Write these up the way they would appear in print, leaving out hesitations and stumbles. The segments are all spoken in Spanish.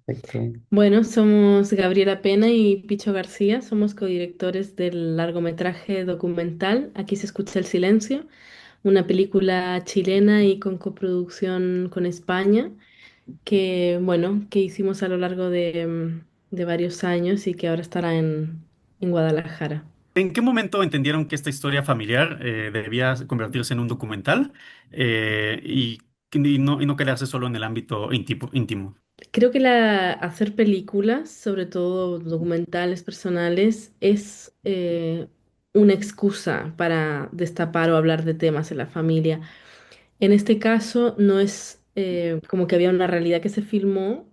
Perfecto. Bueno, somos Gabriela Pena y Picho García, somos codirectores del largometraje documental Aquí se escucha el silencio, una película chilena y con coproducción con España, que hicimos a lo largo de varios años y que ahora estará en Guadalajara. ¿En qué momento entendieron que esta historia familiar debía convertirse en un documental y no quedarse solo en el ámbito íntimo? Creo que hacer películas, sobre todo documentales personales, es una excusa para destapar o hablar de temas en la familia. En este caso no es como que había una realidad que se filmó,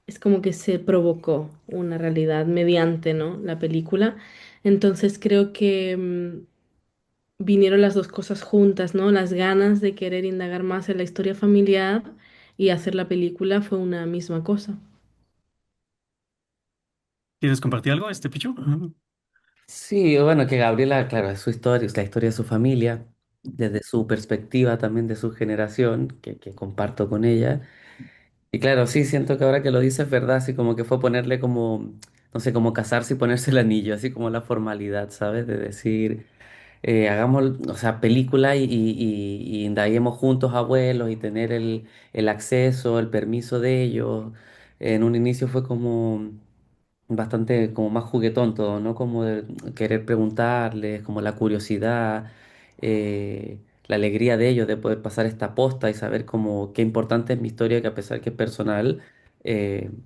es como que se provocó una realidad mediante, ¿no? La película. Entonces creo que vinieron las dos cosas juntas, ¿no? Las ganas de querer indagar más en la historia familiar y hacer la película fue una misma cosa. ¿Quieres compartir algo, Pichu? Ujú. Sí. Sí, bueno, que Gabriela, claro, es su historia, es la historia de su familia, desde su perspectiva también de su generación, que comparto con ella. Y claro, sí, siento que ahora que lo dices es verdad, así como que fue ponerle como, no sé, como casarse y ponerse el anillo, así como la formalidad, ¿sabes? De decir, hagamos, o sea, película y indaguemos juntos abuelos y tener el acceso, el permiso de ellos. En un inicio fue como bastante como más juguetón todo, ¿no? Como de querer preguntarles, como la curiosidad, la alegría de ellos de poder pasar esta posta y saber como qué importante es mi historia, que a pesar que es personal,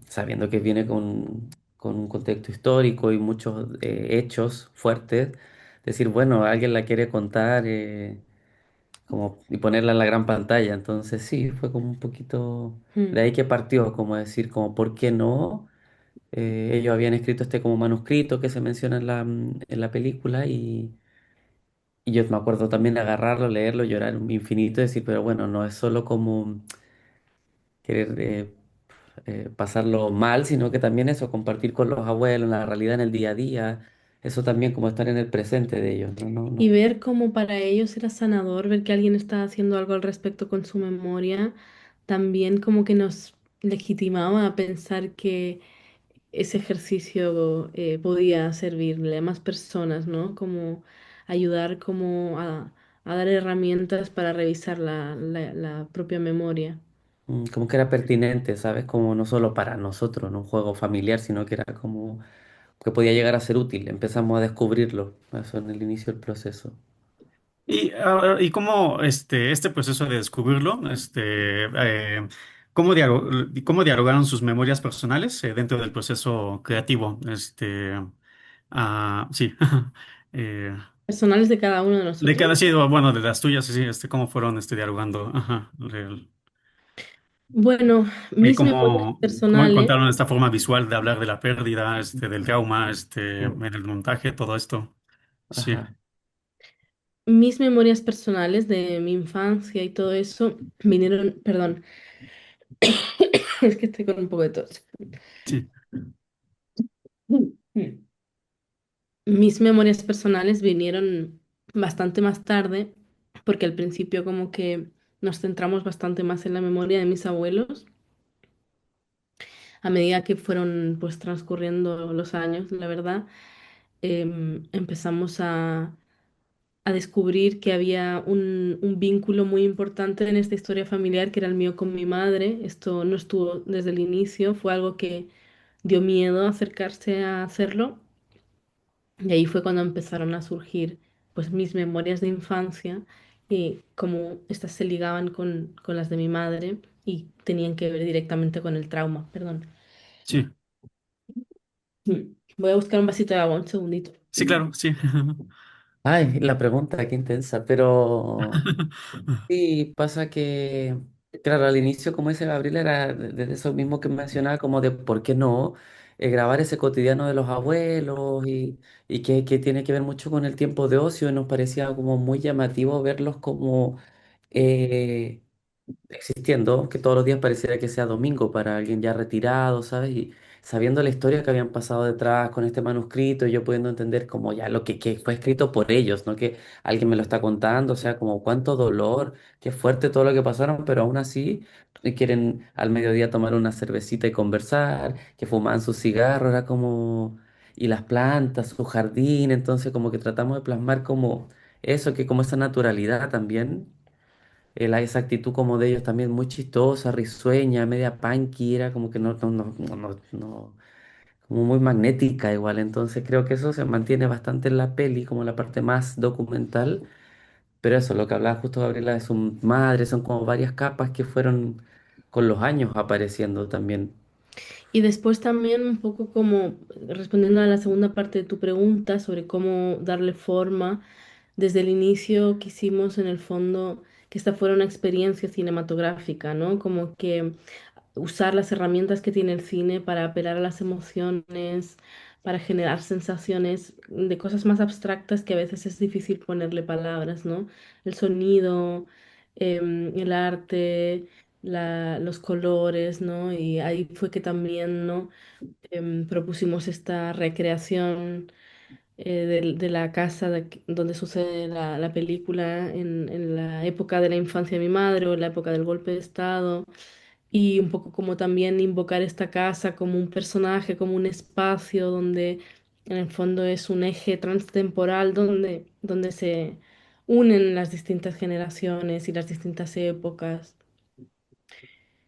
sabiendo que viene con un contexto histórico y muchos hechos fuertes, decir, bueno, alguien la quiere contar como, y ponerla en la gran pantalla. Entonces sí, fue como un poquito de Mm. ahí que partió, como decir, como, ¿por qué no? Ellos habían escrito este como manuscrito que se menciona en en la película y yo me acuerdo también de agarrarlo, leerlo, llorar un infinito y decir, pero bueno, no es solo como querer pasarlo mal, sino que también eso, compartir con los abuelos, la realidad en el día a día, eso también como estar en el presente de ellos, ¿no? No, Y no. ver cómo para ellos era sanador, ver que alguien está haciendo algo al respecto con su memoria, también como que nos legitimaba a pensar que ese ejercicio podía servirle a más personas, ¿no? Como ayudar como a dar herramientas para revisar la propia memoria. Como que era pertinente, ¿sabes? Como no solo para nosotros, no un juego familiar, sino que era como que podía llegar a ser útil. Empezamos a descubrirlo, eso en el inicio del proceso. Y cómo este proceso de descubrirlo, cómo dialogaron sus memorias personales dentro del proceso creativo, sí, eh, Personales de cada uno de de nosotros. cada sí, o bueno, de las tuyas, sí, cómo fueron dialogando, ajá, Bueno, y mis memorias cómo personales. encontraron esta forma visual de hablar de la pérdida, del trauma, en el montaje, todo esto, sí, Ajá. Mis memorias personales de mi infancia y todo eso vinieron, perdón, es que estoy con un poco de tos. sí, Mis memorias personales vinieron bastante más tarde, porque al principio como que nos centramos bastante más en la memoria de mis abuelos, a medida que fueron pues transcurriendo los años, la verdad, empezamos a descubrir que había un vínculo muy importante en esta historia familiar, que era el mío con mi madre. Esto no estuvo desde el inicio, fue algo que dio miedo acercarse a hacerlo. Y ahí fue cuando empezaron a surgir pues mis memorias de infancia y cómo estas se ligaban con las de mi madre y tenían que ver directamente con el trauma. Perdón. sí, Voy a buscar un vasito de agua, un segundito. sí, claro, sí. Mm. Ay, la pregunta, qué intensa, pero sí, pasa que, claro, al inicio, como dice Gabriel, era de eso mismo que mencionaba, como de por qué no grabar ese cotidiano de los abuelos y que tiene que ver mucho con el tiempo de ocio, y nos parecía como muy llamativo verlos como existiendo, que todos los días pareciera que sea domingo para alguien ya retirado, ¿sabes? sabiendo la historia que habían pasado detrás con este manuscrito, y yo pudiendo entender como ya lo que fue escrito por ellos, no que alguien me lo está contando, o sea, como cuánto dolor, qué fuerte todo lo que pasaron, pero aún así quieren al mediodía tomar una cervecita y conversar, que fumaban sus cigarros, era como... Y las plantas, su jardín, entonces como que tratamos de plasmar como eso, que como esa naturalidad también, esa actitud como de ellos también muy chistosa, risueña, media punky, era como que como muy magnética igual. Entonces creo que eso se mantiene bastante en la peli, como la parte más documental. Pero eso, lo que hablaba justo Gabriela de su madre, son como varias capas que fueron con los años apareciendo también. Y después también un poco como respondiendo a la segunda parte de tu pregunta sobre cómo darle forma, desde el inicio quisimos en el fondo que esta fuera una experiencia cinematográfica, ¿no? Como que usar las herramientas que tiene el cine para apelar a las emociones, para generar sensaciones de cosas más abstractas que a veces es difícil ponerle palabras, ¿no? El sonido, el arte, los colores, ¿no? Y ahí fue que también, ¿no? Propusimos esta recreación de la casa donde sucede la película en la época de la infancia de mi madre o en la época del golpe de Estado y un poco como también invocar esta casa como un personaje, como un espacio donde en el fondo es un eje transtemporal donde se unen las distintas generaciones y las distintas épocas.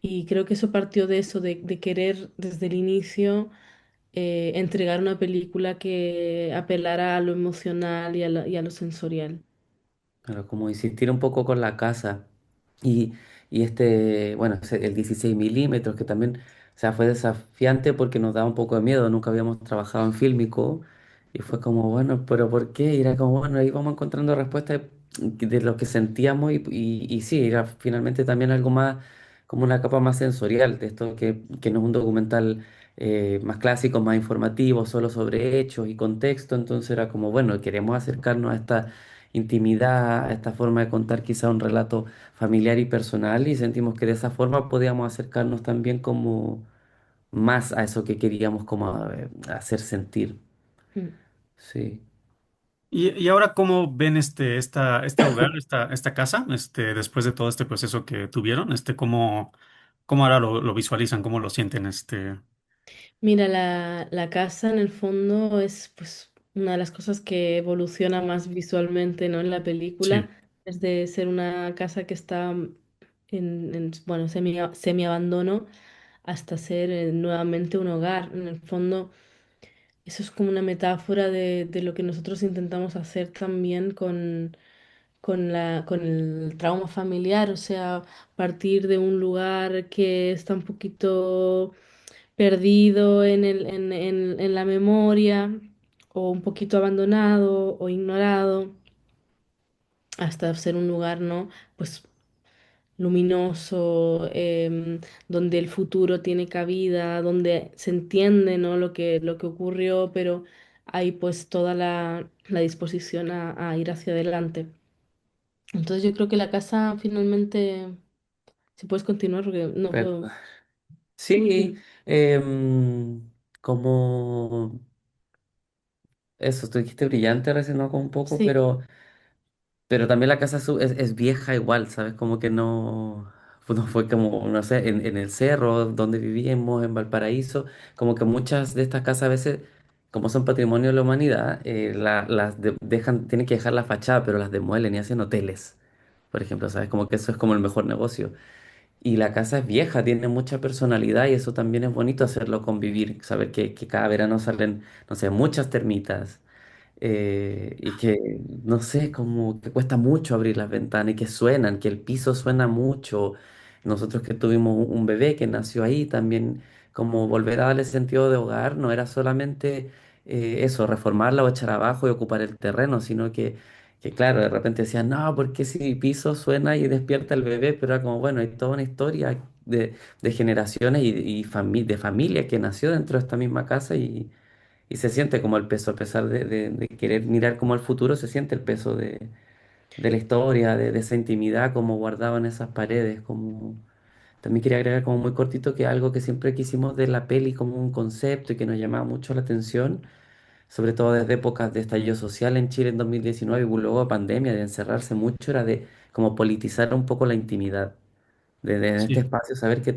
Y creo que eso partió de eso, de querer desde el inicio entregar una película que apelara a lo emocional y a lo sensorial. Pero como insistir un poco con la casa. Y, y este, bueno, el 16 milímetros, que también, o sea, fue desafiante porque nos daba un poco de miedo, nunca habíamos trabajado en fílmico, y fue como, bueno, pero ¿por qué? Y era como, bueno, ahí vamos encontrando respuestas de lo que sentíamos, y sí, era finalmente también algo más, como una capa más sensorial, de esto que no es un documental más clásico, más informativo, solo sobre hechos y contexto. Entonces era como, bueno, queremos acercarnos a esta intimidad, a esta forma de contar quizá un relato familiar y personal, y sentimos que de esa forma podíamos acercarnos también como más a eso que queríamos como hacer sentir. Mm. Sí. Y ahora, ¿cómo ven este hogar, esta casa, después de todo este proceso que tuvieron? ¿Cómo ahora lo visualizan? ¿Cómo lo sienten? Mira, la casa en el fondo es pues una de las cosas que evoluciona más visualmente, ¿no? En la película, Sí. es de ser una casa que está bueno, semi abandono hasta ser nuevamente un hogar. En el fondo, eso es como una metáfora de lo que nosotros intentamos hacer también con el trauma familiar, o sea, partir de un lugar que está un poquito perdido en la memoria o un poquito abandonado o ignorado, hasta ser un lugar, ¿no? Pues luminoso, donde el futuro tiene cabida, donde se entiende, ¿no? Lo que ocurrió, pero hay pues toda la disposición a ir hacia adelante. Entonces yo creo que la casa finalmente, si puedes continuar, porque no Pero, puedo. sí, como eso, tú dijiste brillante recién, ¿no? Como un poco, Sí. pero también la casa es vieja igual, ¿sabes? Como que no, pues no fue como, no sé, en el cerro donde vivíamos, en Valparaíso, como que muchas de estas casas a veces, como son patrimonio de la humanidad, tienen que dejar la fachada, pero las demuelen y hacen hoteles, por ejemplo, ¿sabes? Como que eso es como el mejor negocio. Y la casa es vieja, tiene mucha personalidad, y eso también es bonito hacerlo convivir, saber que cada verano salen, no sé, muchas termitas, y que, no sé, como que cuesta mucho abrir las ventanas y que suenan, que el piso suena mucho. Nosotros que tuvimos un bebé que nació ahí también, como volver a darle sentido de hogar, no era solamente eso, reformarla o echar abajo y ocupar el terreno, sino que claro, de repente decían, no, ¿por qué si mi piso suena y despierta el bebé? Pero era como, bueno, hay toda una historia de generaciones de familia que nació dentro de esta misma casa, y se siente como el peso, a pesar de querer mirar como al futuro, se siente el peso de la historia, de esa intimidad como guardado en esas paredes, como también quería agregar como muy cortito que algo que siempre quisimos de la peli como un concepto y que nos llamaba mucho la atención, sobre todo desde épocas de estallido social en Chile en 2019 y luego de pandemia, de encerrarse mucho, era de como politizar un poco la intimidad. Desde en este Sí. espacio saber que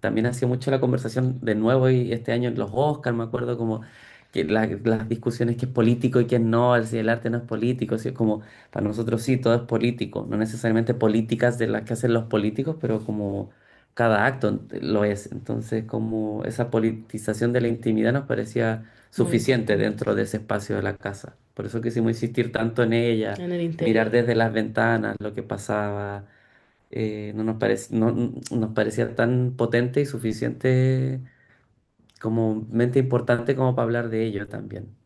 también hacía mucho la conversación de nuevo y este año en los Oscars, me acuerdo como que las discusiones que es político y que no, si el arte no es político, si es como, para nosotros sí, todo es político, no necesariamente políticas de las que hacen los políticos, pero como cada acto lo es. Entonces, como esa politización de la intimidad nos parecía Muy suficiente importante dentro de ese espacio de la casa. Por eso quisimos insistir tanto en ella, en el mirar interior. desde las ventanas lo que pasaba no nos parecía tan potente y suficiente como mente importante como para hablar de ello también.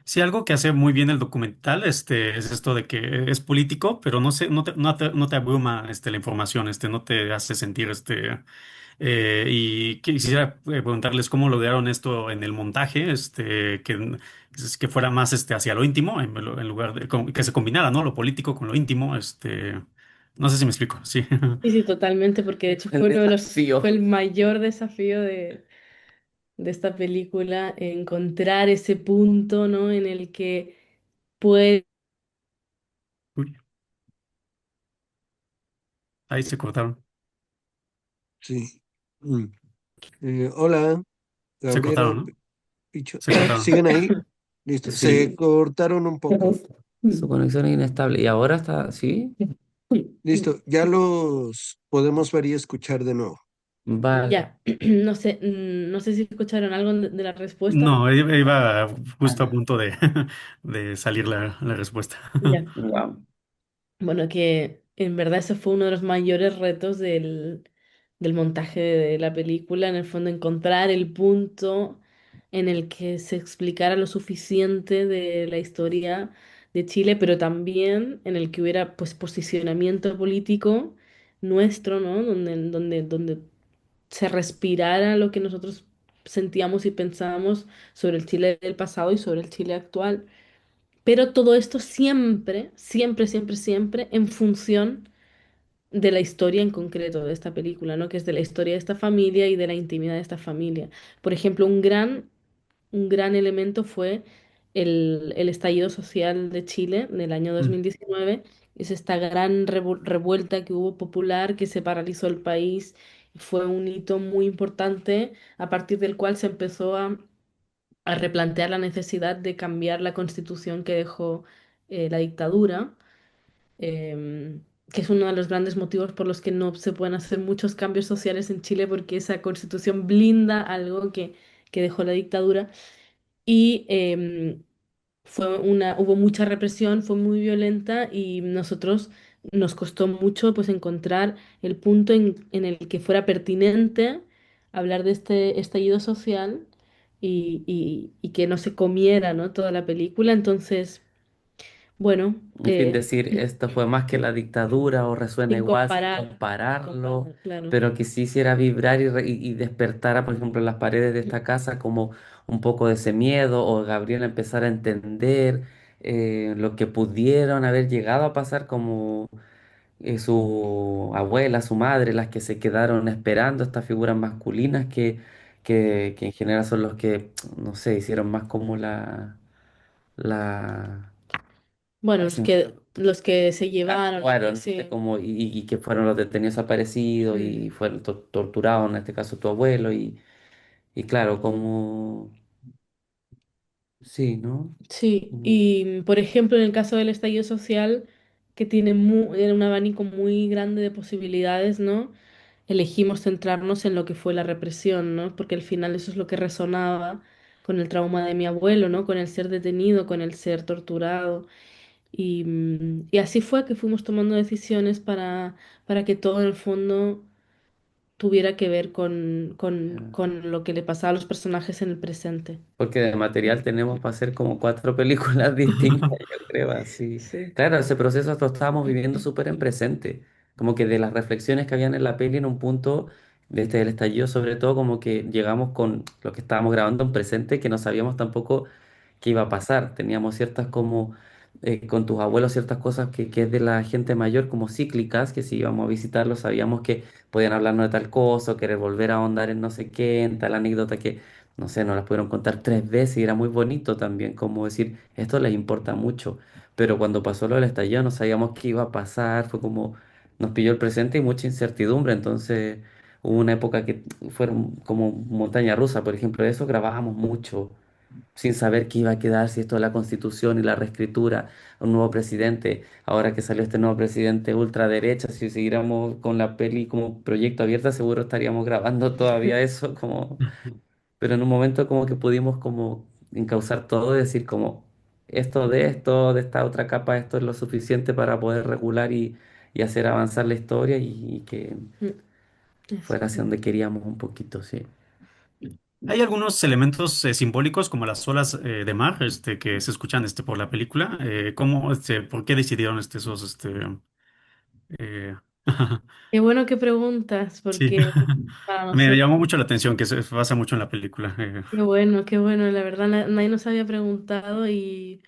Sí, algo que hace muy bien el documental, es esto de que es político, pero no te abruma, la información, no te hace sentir, y quisiera preguntarles cómo lograron esto en el montaje, que fuera más, hacia lo íntimo, en lugar de, que se combinara, ¿no? Lo político con lo íntimo, no sé si me explico, sí. Sí, sí, totalmente, porque de hecho El fue uno de los, fue desafío. el mayor desafío de esta película, encontrar ese punto, ¿no? En el que puede, Uy, ahí se cortaron, Sí. Mm. Hola, se Gabriela, cortaron, ¿no? Picho. Se cortaron. ¿Siguen ahí? Listo. Se Sí, cortaron un poco. su conexión es inestable. ¿Y ahora está? ¿Sí? Listo. Ya los podemos ver y escuchar de nuevo. Vale. ya, no sé, no sé si escucharon algo de la respuesta. No, iba justo a punto de, de salir la respuesta. Ya. Wow. Bueno, que en verdad ese fue uno de los mayores retos del montaje de la película, en el fondo encontrar el punto en el que se explicara lo suficiente de la historia de Chile, pero también en el que hubiera pues posicionamiento político nuestro, ¿no? Donde se respirara lo que nosotros sentíamos y pensábamos sobre el Chile del pasado y sobre el Chile actual. Pero todo esto siempre, siempre, siempre, siempre en función de la historia en concreto de esta película, ¿no? Que es de la historia de esta familia y de la intimidad de esta familia. Por ejemplo, un gran elemento fue el estallido social de Chile del año Mm. 2019. Es esta gran revuelta que hubo popular que se paralizó el país. Fue un hito muy importante a partir del cual se empezó a replantear la necesidad de cambiar la constitución que dejó la dictadura, em, que es uno de los grandes motivos por los que no se pueden hacer muchos cambios sociales en Chile, porque esa constitución blinda algo que dejó la dictadura. Y hubo mucha represión, fue muy violenta y nosotros nos costó mucho pues encontrar el punto en el que fuera pertinente hablar de este estallido social y que no se comiera, ¿no? Toda la película. Entonces, bueno, Sin decir esto fue más que la dictadura o resuena sin igual, sin comparar, sin compararlo, comparar, claro. pero que sí hiciera vibrar y despertara, por ejemplo, en las paredes de esta casa como un poco de ese miedo o Gabriela empezar a entender lo que pudieron haber llegado a pasar como su abuela, su madre, las que se quedaron esperando estas figuras masculinas que en general son los que, no sé, hicieron más como la Bueno, Ay, los que se llevaron, actuaron, ¿viste? sí, Como, y que fueron los detenidos aparecidos mm, y fueron torturados, en este caso tu abuelo, y claro, como, sí, ¿no? sí. Como- Y por ejemplo, en el caso del estallido social, que tiene un abanico muy grande de posibilidades, ¿no? Elegimos centrarnos en lo que fue la represión, ¿no? Porque al final eso es lo que resonaba con el trauma de mi abuelo, ¿no? Con el ser detenido, con el ser torturado. Y así fue que fuimos tomando decisiones para que todo en el fondo tuviera que ver con lo que le pasaba a los personajes en el presente. Porque de material tenemos para hacer como cuatro películas distintas, yo creo, así. Sí. Claro, ese proceso lo estábamos viviendo súper en presente, como que de las reflexiones que habían en la peli en un punto, desde el estallido sobre todo, como que llegamos con lo que estábamos grabando en presente, que no sabíamos tampoco qué iba a pasar. Teníamos ciertas como con tus abuelos ciertas cosas que es de la gente mayor como cíclicas, que si íbamos a visitarlos sabíamos que podían hablarnos de tal cosa, o querer volver a ahondar en no sé qué, en tal anécdota que, no sé, nos las pudieron contar 3 veces y era muy bonito también, como decir, esto les importa mucho. Pero cuando pasó lo del estallido no sabíamos qué iba a pasar, fue como, nos pilló el presente y mucha incertidumbre, entonces hubo una época que fueron como montaña rusa, por ejemplo, de eso grabábamos mucho sin saber qué iba a quedar, si esto de la constitución y la reescritura, un nuevo presidente, ahora que salió este nuevo presidente ultraderecha, si siguiéramos con la peli como proyecto abierta, seguro estaríamos grabando todavía eso, como, pero en un momento como que pudimos como encauzar todo y decir como esto, de esta otra capa, esto es lo suficiente para poder regular y hacer avanzar la historia y que Mm, eso. fuera hacia donde queríamos un poquito, sí. Hay algunos elementos simbólicos como las olas de mar que se escuchan por la película. ¿Cómo, por qué decidieron esos eh, Qué bueno que preguntas, sí, porque para me nosotros, llamó mucho la atención que se basa mucho en la película. qué bueno, la verdad nadie nos había preguntado y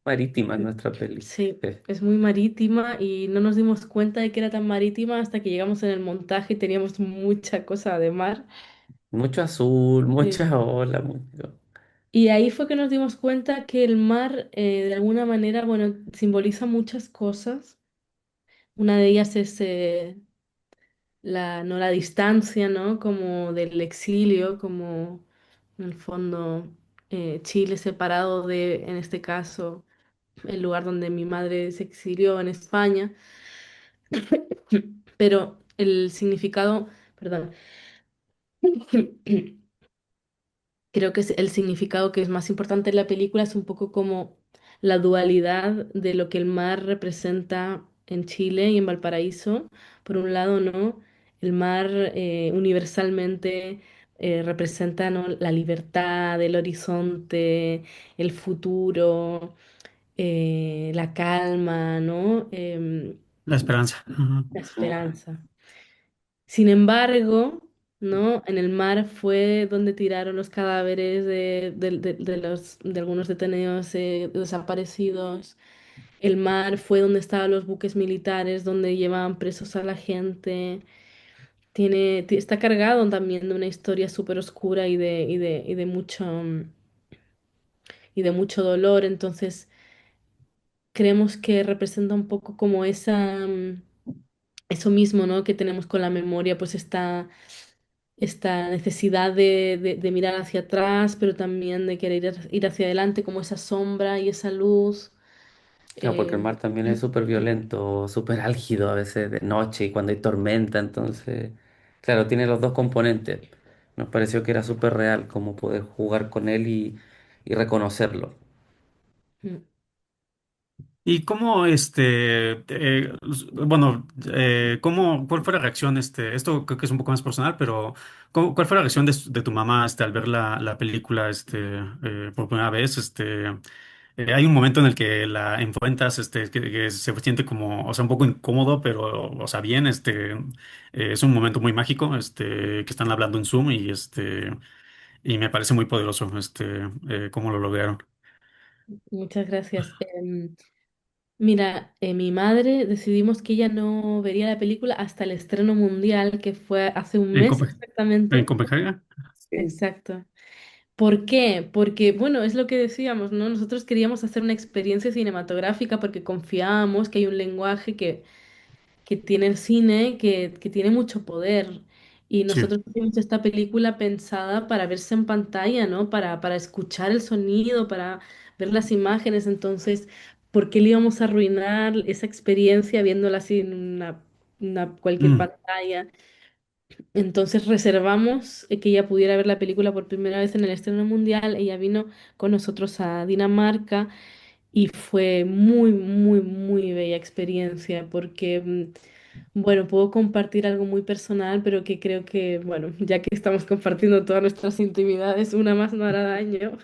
Marítima nuestra peli. sí, Sí. es muy marítima y no nos dimos cuenta de que era tan marítima hasta que llegamos en el montaje y teníamos mucha cosa de mar. Mucho azul, Sí. mucha ola, mucho. Y ahí fue que nos dimos cuenta que el mar, de alguna manera, bueno, simboliza muchas cosas. Una de ellas es no, la distancia, ¿no? Como del exilio, como en el fondo Chile separado de, en este caso, el lugar donde mi madre se exilió en España. Pero el significado, perdón, creo que es el significado que es más importante en la película es un poco como la dualidad de lo que el mar representa en Chile y en Valparaíso. Por un lado, ¿no? El mar universalmente representa, ¿no? La libertad, el horizonte, el futuro, la calma, ¿no? La esperanza. Ujú. La esperanza. Sin embargo, ¿no? En el mar fue donde tiraron los cadáveres de algunos detenidos desaparecidos. El mar fue donde estaban los buques militares, donde llevaban presos a la gente. Está cargado también de una historia súper oscura y de mucho dolor. Entonces, creemos que representa un poco como eso mismo, ¿no? Que tenemos con la memoria, pues esta necesidad de mirar hacia atrás, pero también de querer ir hacia adelante, como esa sombra y esa luz. Claro, porque el Eh, mar también es súper violento, súper álgido a veces de noche y cuando hay tormenta, entonces, claro, tiene los dos componentes. Nos pareció que era súper real como poder jugar con él y reconocerlo. ¿Y cómo, bueno, cuál fue la reacción, esto creo que es un poco más personal, pero cuál fue la reacción de tu mamá, al ver la película, por primera vez, hay un momento en el que la enfrentas, que se siente como, o sea, un poco incómodo, pero, o sea, bien, es un momento muy mágico, que están hablando en Zoom y me parece muy poderoso, cómo lo lograron. Muchas gracias. Mira, mi madre decidimos que ella no vería la película hasta el estreno mundial, que fue hace un ¿En mes En exactamente. Copenhague? Sí. Exacto. ¿Por qué? Porque, bueno, es lo que decíamos, ¿no? Nosotros queríamos hacer una experiencia cinematográfica porque confiábamos que hay un lenguaje que tiene el cine, que tiene mucho poder. Y Sí. nosotros hicimos esta película pensada para verse en pantalla, ¿no? Para escuchar el sonido, para ver las imágenes. Entonces, ¿por qué le íbamos a arruinar esa experiencia viéndola así en cualquier Mm. pantalla? Entonces reservamos que ella pudiera ver la película por primera vez en el estreno mundial. Ella vino con nosotros a Dinamarca y fue muy, muy, muy bella experiencia porque, bueno, puedo compartir algo muy personal, pero que creo que, bueno, ya que estamos compartiendo todas nuestras intimidades, una más no hará daño.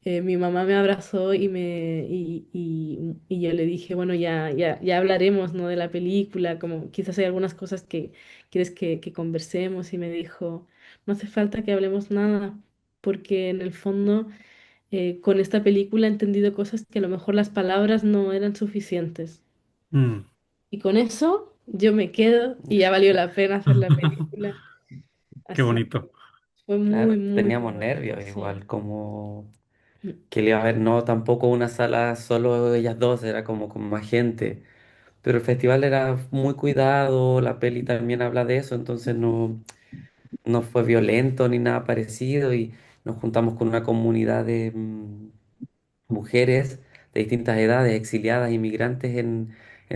Mi mamá me abrazó y yo le dije, bueno, ya hablaremos, ¿no? De la película, como quizás hay algunas cosas que quieres que conversemos y me dijo, no hace falta que hablemos nada, porque en el fondo con esta película he entendido cosas que a lo mejor las palabras no eran suficientes. Mm, Y con eso yo me quedo y ya valió la pena hacer la película. qué Así bonito. fue muy, Claro, muy teníamos bonito, nervios sí. igual, como que le iba a haber, no tampoco una sala solo ellas dos, era como con más gente. Pero el festival era muy cuidado, la peli también habla de eso, entonces no fue violento ni nada parecido y nos juntamos con una comunidad de mujeres de distintas edades, exiliadas, inmigrantes en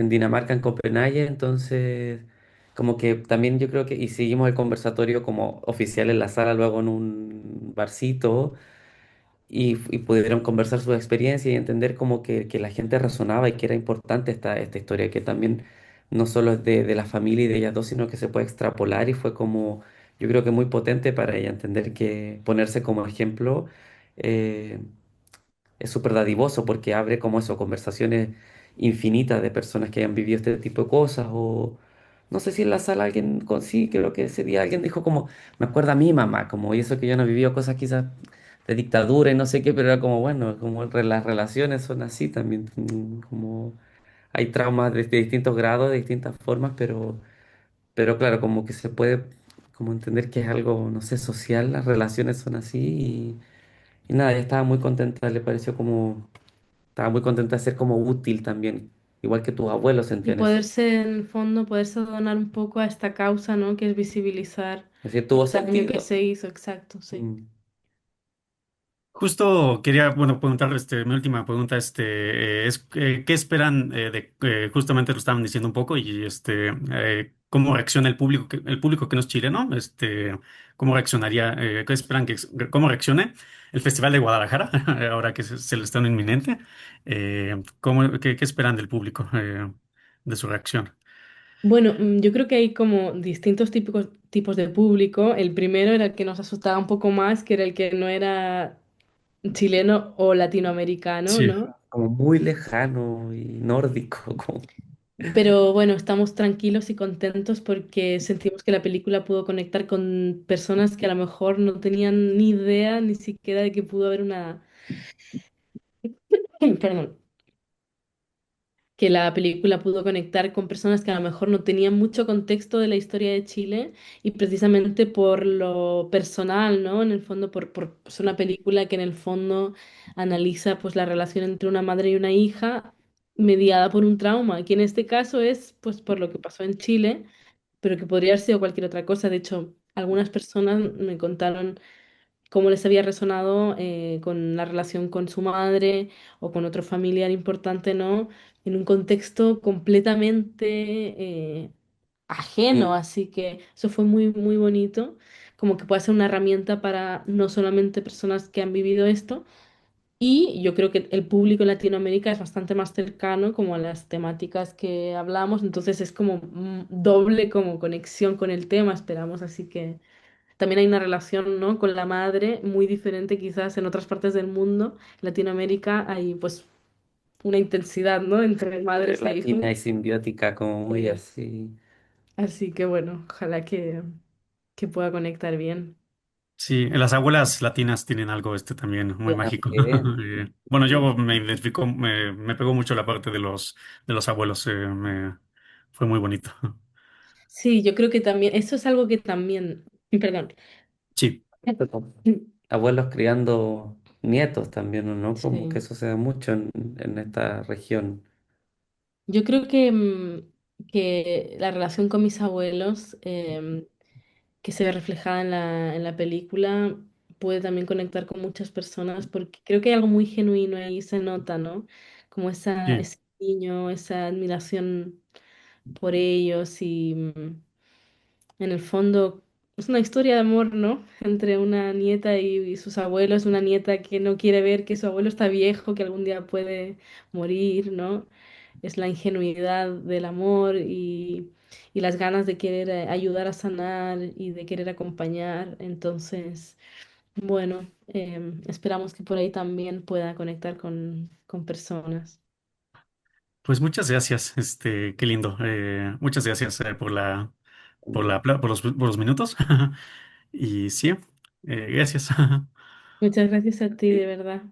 Dinamarca, en Copenhague, entonces como que también yo creo que, y seguimos el conversatorio como oficial en la sala, luego en un barcito y pudieron conversar su experiencia y entender como que la gente razonaba y que era importante esta historia, que también no solo es de la familia y de ellas dos, sino que se puede extrapolar y fue como, yo creo que muy potente para ella entender que ponerse como ejemplo eh, es súper dadivoso porque abre como eso, conversaciones infinitas de personas que hayan vivido este tipo de cosas o... No sé si en la sala alguien, sí, creo que ese día alguien dijo como, me acuerda a mi mamá, como, y eso que yo no he vivido cosas quizás de dictadura y no sé qué, pero era como, bueno, como las relaciones son así también, como hay traumas de distintos grados, de distintas formas, pero claro, como que se puede como entender que es algo, no sé, social, las relaciones son así y nada, ella estaba muy contenta, le pareció como, estaba muy contenta de ser como útil también, igual que tus abuelos Y sentían eso. poderse, en el fondo, poderse donar un poco a esta causa, ¿no? Que es visibilizar Es decir, el tuvo daño que sentido. se hizo, exacto, sí. Mm. Justo quería, bueno, preguntarle, mi última pregunta, es, ¿qué esperan justamente lo estaban diciendo un poco y cómo reacciona el público que no es chileno, cómo reaccionaría, qué esperan cómo reaccione el Festival de Guadalajara ahora que se le está un inminente, qué esperan del público, de su reacción? Bueno, yo creo que hay como distintos tipos de público. El primero era el que nos asustaba un poco más, que era el que no era chileno o latinoamericano, Sí. ¿no? Como muy lejano y nórdico, como... Pero bueno, estamos tranquilos y contentos porque sentimos que la película pudo conectar con personas que a lo mejor no tenían ni idea ni siquiera de que pudo haber una, perdón, que la película pudo conectar con personas que a lo mejor no tenían mucho contexto de la historia de Chile y precisamente por lo personal, ¿no? En el fondo, por es una película que en el fondo analiza pues la relación entre una madre y una hija mediada por un trauma, que en este caso es pues por lo que pasó en Chile, pero que podría haber sido cualquier otra cosa. De hecho, algunas personas me contaron cómo les había resonado con la relación con su madre o con otro familiar importante, ¿no? En un contexto completamente ajeno, Mm. así que eso fue muy, muy bonito, como que puede ser una herramienta para no solamente personas que han vivido esto, y yo creo que el público en Latinoamérica es bastante más cercano como a las temáticas que hablamos, entonces es como doble como conexión con el tema, esperamos, así que... También hay una relación, ¿no? Con la madre muy diferente quizás en otras partes del mundo. En Latinoamérica hay pues una intensidad, ¿no? Entre madres e hijos. Latina y simbiótica, como muy Sí. así. Así que bueno, ojalá que pueda conectar bien. Sí, las abuelas latinas tienen algo también muy mágico. También. Bueno, Sí. yo me identifico, me pegó mucho la parte de los abuelos, fue muy bonito. Sí, yo creo que también, eso es algo que también, perdón. Sí, Abuelos criando nietos también, ¿o no? Como que Sí. eso se da mucho en esta región. Yo creo que la relación con mis abuelos, que se ve reflejada en la película, puede también conectar con muchas personas porque creo que hay algo muy genuino ahí, se nota, ¿no? Como sí. ese cariño, esa admiración por ellos y en el fondo es una historia de amor, ¿no? Entre una nieta y sus abuelos, una nieta que no quiere ver que su abuelo está viejo, que algún día puede morir, ¿no? Es la ingenuidad del amor y las ganas de querer ayudar a sanar y de querer acompañar. Entonces, bueno, esperamos que por ahí también pueda conectar con personas. Pues muchas gracias, qué lindo. Muchas gracias por los minutos. Y sí, gracias. Muchas gracias a ti, de verdad.